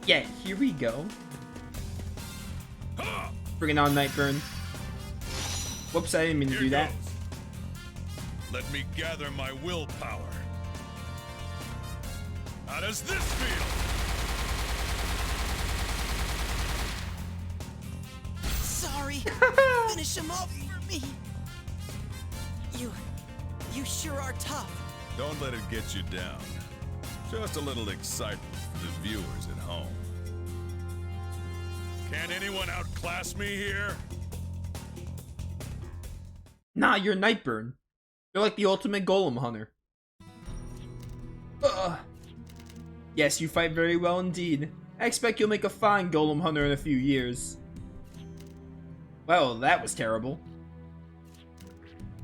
Yeah, here we go. Bringing on Nightburn. Whoops, I didn't mean to do that. Let me gather my willpower. How does this feel? Sorry. Finish him off for me. You sure are tough. Don't let it get you down. Just a little excitement for the viewers at home. Can anyone outclass me here? Nah, you're Nightburn. You're like the ultimate golem hunter. Yes, you fight very well indeed. I expect you'll make a fine golem hunter in a few years. Well, that was terrible.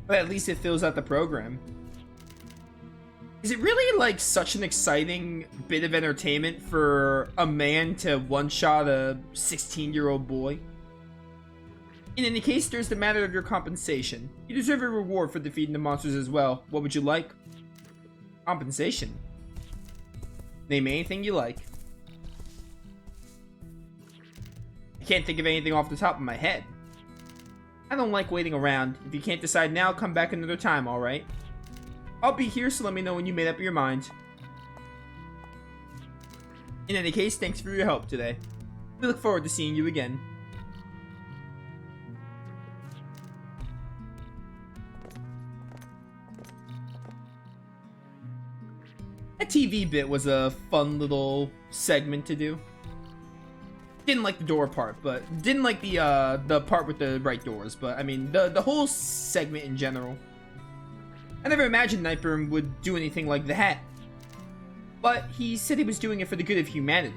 But at least it fills out the program. Is it really, like, such an exciting bit of entertainment for a man to one-shot a 16-year-old boy? In any case, there's the matter of your compensation. You deserve a reward for defeating the monsters as well. What would you like? Compensation? Name anything you like. I can't think of anything off the top of my head. I don't like waiting around. If you can't decide now, come back another time, alright? I'll be here, so let me know when you made up your mind. In any case, thanks for your help today. We look forward to seeing you again. That TV bit was a fun little segment to do. Didn't like the door part, but didn't like the part with the right doors, but I mean the whole segment in general. I never imagined Nightburn would do anything like that. But he said he was doing it for the good of humanity.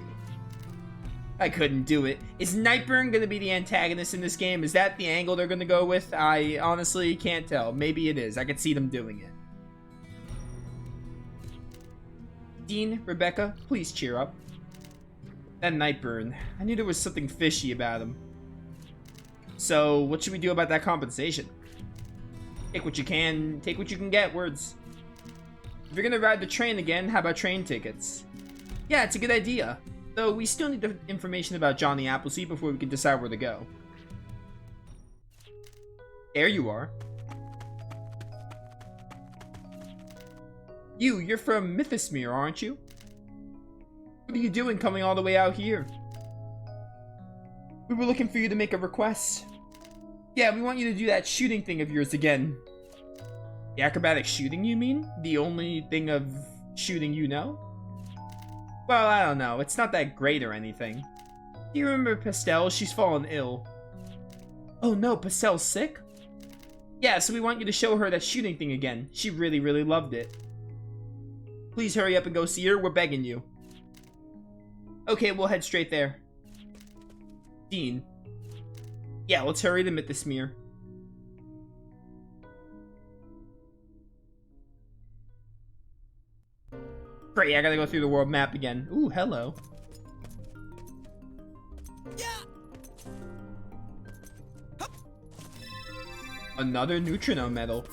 I couldn't do it. Is Nightburn gonna be the antagonist in this game? Is that the angle they're gonna go with? I honestly can't tell. Maybe it is. I could see them doing it. Dean, Rebecca, please cheer up. That Nightburn. I knew there was something fishy about him. So, what should we do about that compensation? Take what you can get, words. If you're gonna ride the train again, how about train tickets? Yeah, it's a good idea. Though we still need the information about Johnny Appleseed before we can decide where to go. There you are. You're from Mythosmere, aren't you? What are you doing coming all the way out here? We were looking for you to make a request. Yeah, we want you to do that shooting thing of yours again. The acrobatic shooting, you mean? The only thing of shooting you know? Well, I don't know. It's not that great or anything. Do you remember Pastel? She's fallen ill. Oh no, Pastel's sick? Yeah, so we want you to show her that shooting thing again. She really, really loved it. Please hurry up and go see her. We're begging you. Okay, we'll head straight there. Dean. Yeah, let's hurry to Mythosmere. Great, I gotta go through the world map again. Ooh, hello. Yeah. Another neutrino medal.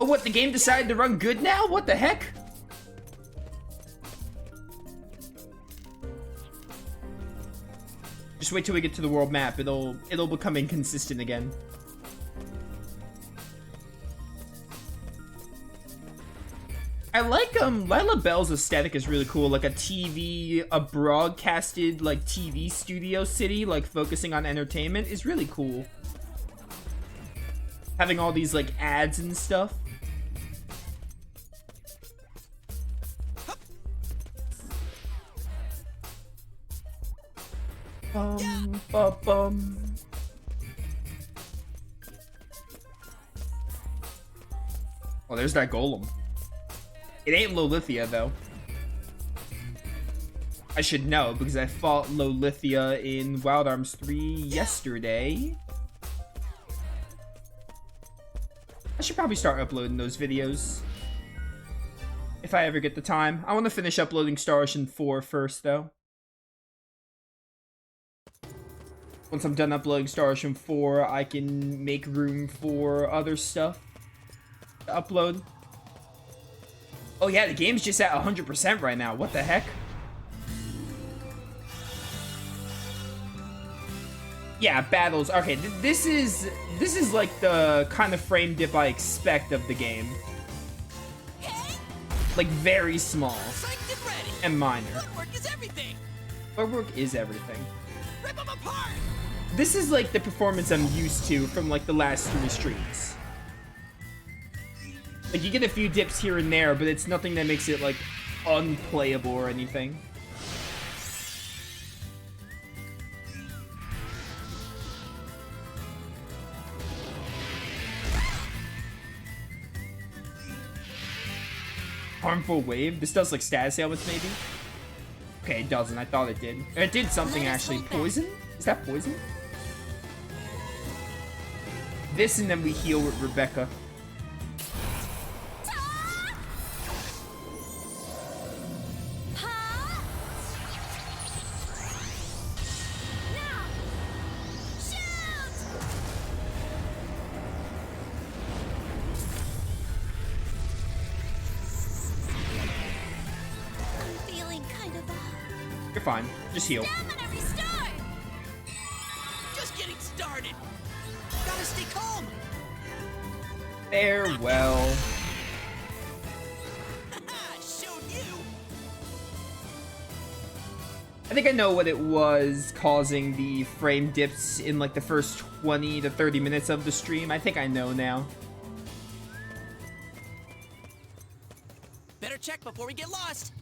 Oh, what? The game decided to run good now? What the heck? Just wait till we get to the world map. It'll become inconsistent again. I like Lila Bell's aesthetic is really cool. Like a broadcasted like TV studio city, like focusing on entertainment is really cool. Having all these like ads and stuff. Bum. Oh, there's that golem. It ain't Lolithia, though. I should know, because I fought Lolithia in Wild Arms 3 yesterday. I should probably start uploading those videos. If I ever get the time. I want to finish uploading Star Ocean 4 first, though. Once I'm done uploading Star Ocean 4, I can make room for other stuff to upload. Oh yeah, the game's just at 100% right now. What the heck? Yeah, battles. Okay, this is like the kind of frame dip I expect of the game. Like very small and minor. Footwork is everything. Footwork is everything. Rip them apart. This is like the performance I'm used to from like the last 3 streams. Like you get a few dips here and there, but it's nothing that makes it like unplayable or anything. Harmful wave? This does like status ailments maybe? Okay, it doesn't. I thought it did. It did something actually. Poison? Is that poison? This and then we heal with Rebecca. You're fine. Just heal. Just getting started. Gotta stay calm. Farewell. Showed you. I think I know what it was causing the frame dips in like the first 20 to 30 minutes of the stream. I think I know now. Better check before we get lost.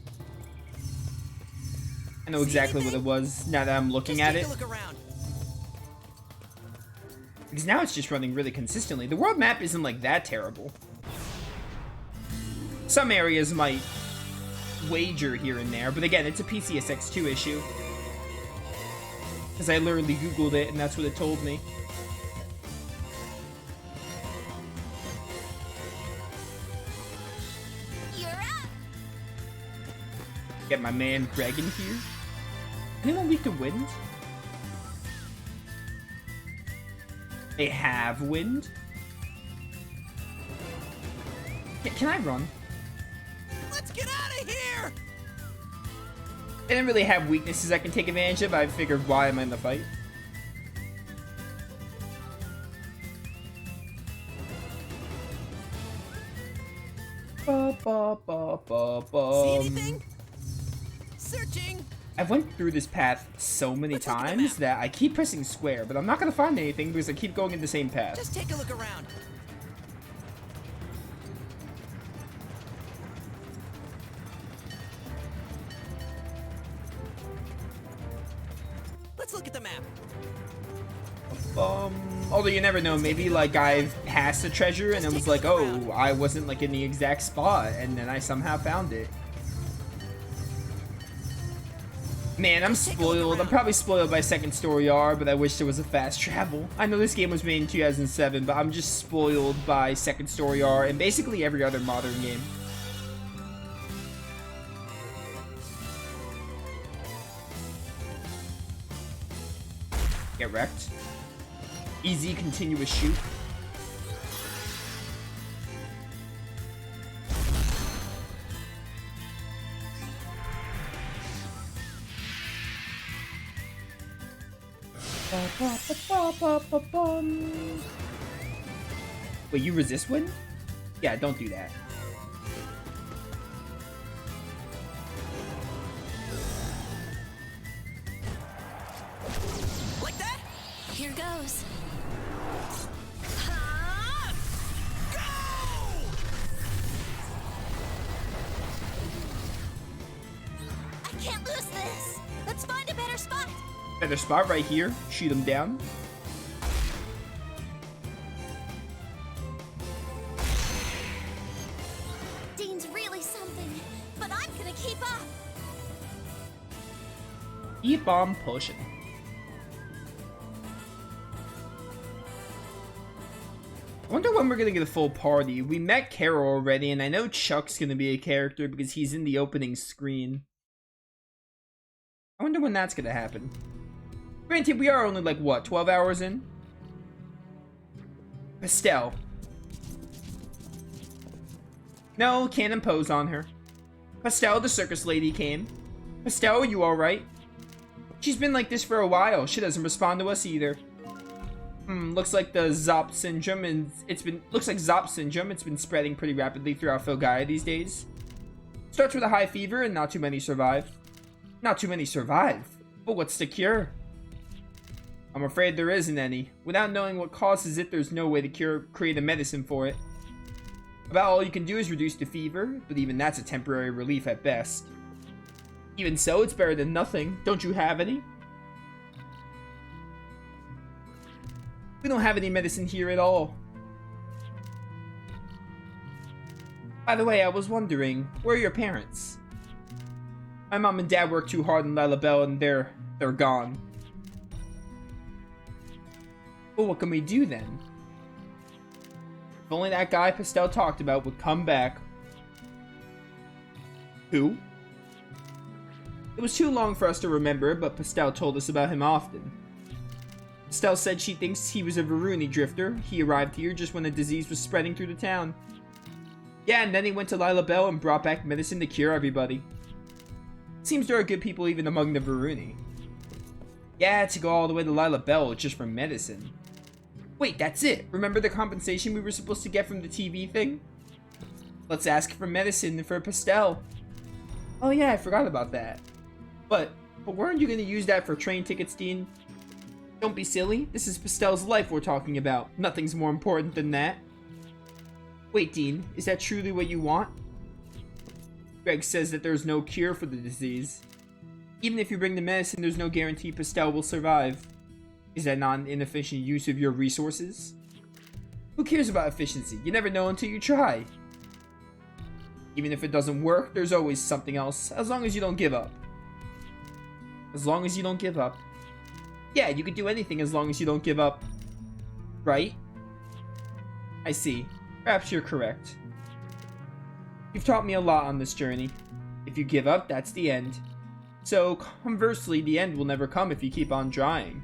I know exactly what it was now that I'm looking at it. Look around. Because now it's just running really consistently. The world map isn't like that terrible. Some areas might wager here and there, but again, it's a PCSX2 issue. Because I literally Googled it and that's what it told me. You're up. Get my man Dragon here. Anyone weak to wind? They have wind? Can I run? Let's get out of here. They didn't really have weaknesses I can take advantage of. I figured, why am I in the fight? See anything? Searching. I've went through this path so many times that I keep pressing square, but I'm not gonna find anything because I keep going in the same path. Just take a look around. Let's look at the map. Although you never know, maybe like I've passed a treasure and it was like, oh, I wasn't like in the exact spot, and then I somehow found it. Man, I'm spoiled. I'm probably spoiled by Second Story R, but I wish there was a fast travel. I know this game was made in 2007, but I'm just spoiled by Second Story R and basically every other modern game. Get wrecked. Easy, continuous shoot. Wait, you resist wind? Yeah, don't do that. Like that? Here goes. Go! I can't lose this. Let's find a better spot. Better spot right here. Shoot him down. Dean's really something, but I'm gonna keep up. Keep on pushing. I wonder when we're gonna get a full party. We met Carol already, and I know Chuck's gonna be a character because he's in the opening screen. I wonder when that's gonna happen. Granted, we are only like, what, 12 hours in? Estelle. No, can't impose on her. Pastel, the circus lady, came. Pastel, are you alright? She's been like this for a while. She doesn't respond to us either. Looks like the Zopt syndrome, and it's been spreading pretty rapidly throughout Filgaia these days. Starts with a high fever, and not too many survive. Not too many survive? But what's the cure? I'm afraid there isn't any. Without knowing what causes it, there's no way to create a medicine for it. About all you can do is reduce the fever, but even that's a temporary relief at best. Even so, it's better than nothing. Don't you have any? We don't have any medicine here at all. By the way, I was wondering, where are your parents? My mom and dad worked too hard in Lalabelle and they're gone. Well, what can we do then? If only that guy Pastel talked about would come back. Who? It was too long for us to remember, but Pastel told us about him often. Pastel said she thinks he was a Varuni drifter. He arrived here just when the disease was spreading through the town. Yeah, and then he went to Lalabelle and brought back medicine to cure everybody. Seems there are good people even among the Varuni. Yeah, to go all the way to Lalabelle just for medicine. Wait, that's it? Remember the compensation we were supposed to get from the TV thing? Let's ask for medicine for Pastel. Oh yeah, I forgot about that. But weren't you going to use that for train tickets, Dean? Don't be silly. This is Pastel's life we're talking about. Nothing's more important than that. Wait, Dean, is that truly what you want? Greg says that there's no cure for the disease. Even if you bring the medicine, there's no guarantee Pastel will survive. Is that not an inefficient use of your resources? Who cares about efficiency? You never know until you try. Even if it doesn't work, there's always something else, as long as you don't give up. As long as you don't give up. Yeah, you can do anything as long as you don't give up. Right? I see. Perhaps you're correct. You've taught me a lot on this journey. If you give up, that's the end. So, conversely, the end will never come if you keep on trying.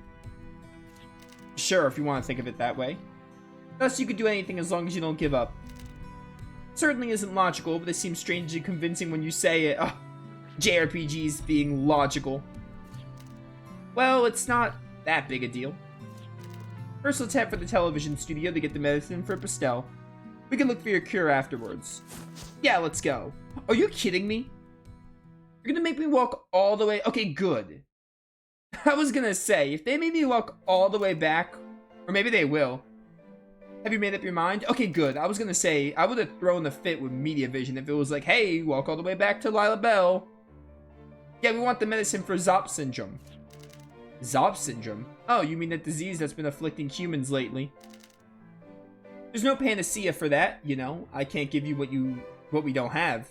Sure, if you want to think of it that way. Thus, you can do anything as long as you don't give up. Certainly isn't logical, but it seems strangely convincing when you say it. JRPGs being logical. Well, it's not that big a deal. First, let's head for the television studio to get the medicine for Pastel. We can look for your cure afterwards. Yeah, let's go. Are you kidding me? You're gonna make me walk all the way? Okay, good. I was gonna say, if they made me walk all the way back, or maybe they will. Have you made up your mind? Okay, good. I was gonna say, I would have thrown a fit with Media Vision if it was like, hey, walk all the way back to Lalabelle. Yeah, we want the medicine for Zopt syndrome. Zopt syndrome? Oh, you mean that disease that's been afflicting humans lately. There's no panacea for that, you know. I can't give you what we don't have.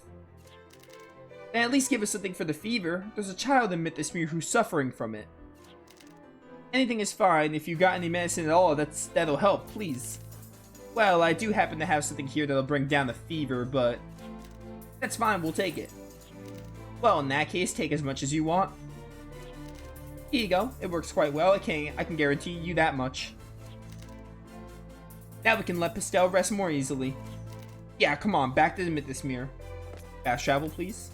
And at least give us something for the fever. There's a child in Mythosmere who's suffering from it. Anything is fine. If you've got any medicine at all, that'll help, please. Well, I do happen to have something here that'll bring down the fever, but that's fine, we'll take it. Well, in that case, take as much as you want. Here you go. It works quite well. I can guarantee you that much. Now we can let Pastel rest more easily. Yeah, come on, back to the Mythosmere. Fast travel, please.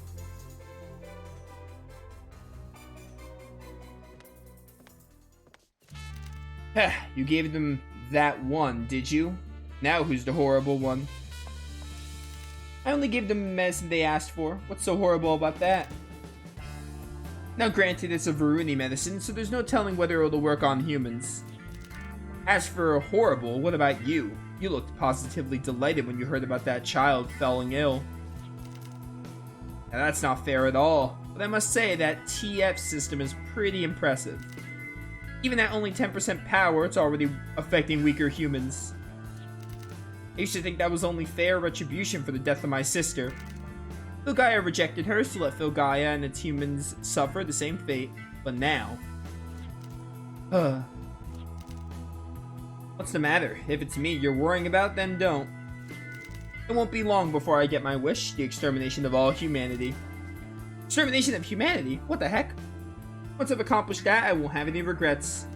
You gave them that one, did you? Now who's the horrible one? I only gave them the medicine they asked for. What's so horrible about that? Now granted, it's a Varuni medicine, so there's no telling whether it'll work on humans. As for horrible, what about you? You looked positively delighted when you heard about that child falling ill. Now that's not fair at all, but I must say that TF system is pretty impressive. Even at only 10% power, it's already affecting weaker humans. I used to think that was only fair retribution for the death of my sister. Filgaia rejected her, so let Filgaia and its humans suffer the same fate. But now... What's the matter? If it's me you're worrying about, then don't. It won't be long before I get my wish, the extermination of all humanity. Extermination of humanity? What the heck? Once I've accomplished that, I won't have any regrets.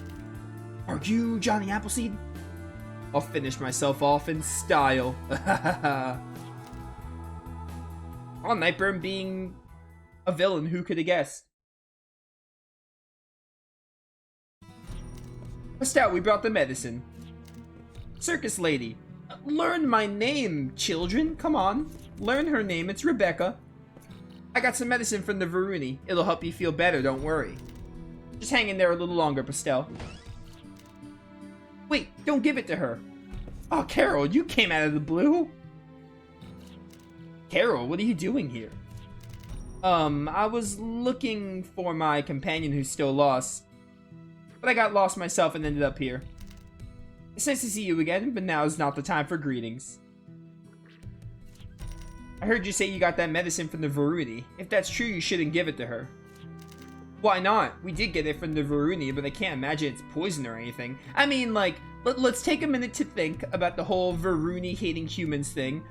Are you Johnny Appleseed? I'll finish myself off in style. On Nightburn being a villain, who could have guessed? Estelle, we brought the medicine. Circus lady. Learn my name, children. Come on. Learn her name. It's Rebecca. I got some medicine from the Varuni. It'll help you feel better, don't worry. Just hang in there a little longer, Pastel. Wait, don't give it to her. Oh, Carol, you came out of the blue? Carol, what are you doing here? I was looking for my companion who's still lost. But I got lost myself and ended up here. It's nice to see you again, but now is not the time for greetings. I heard you say you got that medicine from the Varuni. If that's true, you shouldn't give it to her. Why not? We did get it from the Varuni, but I can't imagine it's poison or anything. I mean, like, let's take a minute to think about the whole Varuni hating humans thing.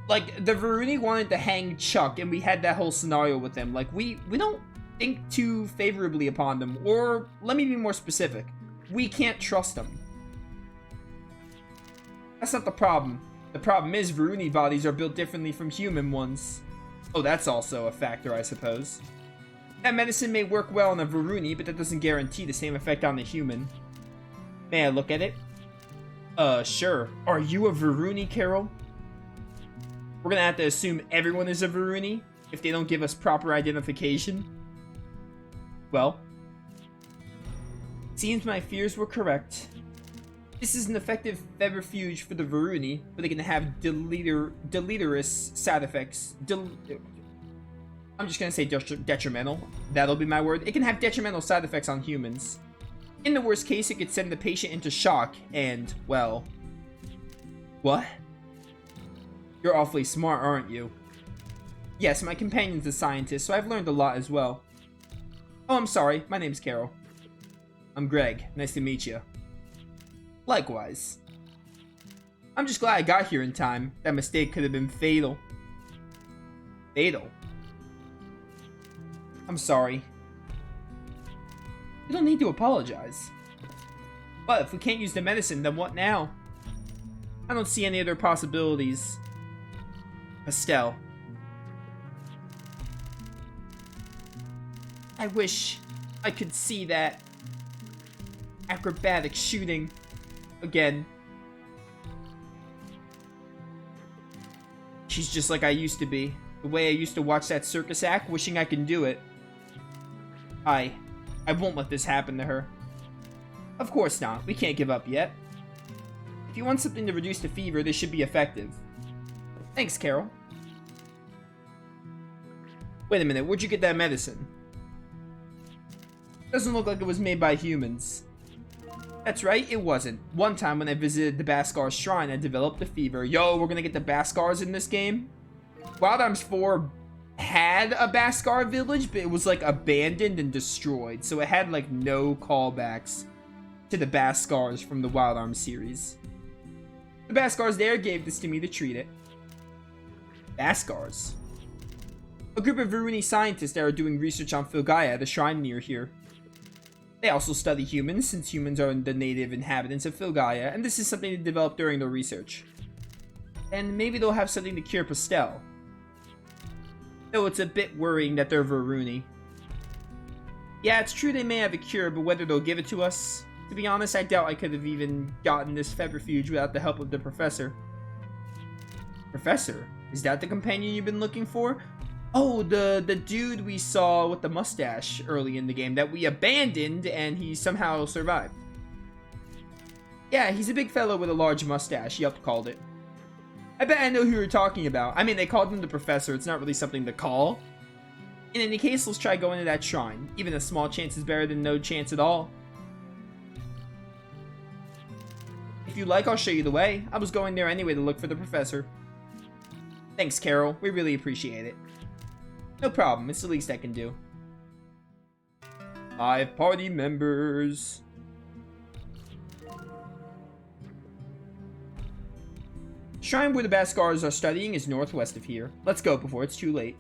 Like, the Varuni wanted to hang Chuck, and we had that whole scenario with them. Like, we don't think too favorably upon them. Or, let me be more specific. We can't trust them. That's not the problem. The problem is Varuni bodies are built differently from human ones. Oh, that's also a factor, I suppose. That medicine may work well on a Varuni, but that doesn't guarantee the same effect on the human. May I look at it? Sure. Are you a Varuni, Carol? We're gonna have to assume everyone is a Varuni if they don't give us proper identification. Well, seems my fears were correct. This is an effective febrifuge for the Varuni, but they can have deleterious side effects. I'm just gonna say detrimental. That'll be my word. It can have detrimental side effects on humans. In the worst case, it could send the patient into shock and, well... What? You're awfully smart, aren't you? Yes, my companion's a scientist, so I've learned a lot as well. Oh, I'm sorry. My name's Carol. I'm Greg. Nice to meet you. Likewise. I'm just glad I got here in time. That mistake could have been fatal. Fatal? I'm sorry. You don't need to apologize. But if we can't use the medicine, then what now? I don't see any other possibilities. Estelle. I wish I could see that acrobatic shooting again. She's just like I used to be. The way I used to watch that circus act, wishing I could do it. I won't let this happen to her. Of course not. We can't give up yet. If you want something to reduce the fever, this should be effective. Thanks, Carol. Wait a minute, where'd you get that medicine? Doesn't look like it was made by humans. That's right, it wasn't. One time when I visited the Baskar's shrine, I developed the fever. Yo, we're gonna get the Baskars in this game? Wild Arms 4 had a Baskar village, but it was like abandoned and destroyed. So it had like no callbacks to the Baskars from the Wild Arms series. The Baskars there gave this to me to treat it. Baskars? A group of Varuni scientists that are doing research on Filgaia at a shrine near here. They also study humans, since humans are the native inhabitants of Filgaia, and this is something they developed during their research. And maybe they'll have something to cure Pastel. Though it's a bit worrying that they're Varuni. Yeah, it's true they may have a cure, but whether they'll give it to us... To be honest, I doubt I could have even gotten this febrifuge without the help of the professor. Professor? Is that the companion you've been looking for? Oh, the dude we saw with the mustache early in the game that we abandoned and he somehow survived. Yeah, he's a big fellow with a large mustache. Yup, called it. I bet I know who you're talking about. I mean, they called him the professor. It's not really something to call. In any case, let's try going to that shrine. Even a small chance is better than no chance at all. If you like, I'll show you the way. I was going there anyway to look for the professor. Thanks, Carol. We really appreciate it. No problem. It's the least I can do. 5 party members. Shrine where the Baskars are studying is northwest of here. Let's go before it's too late.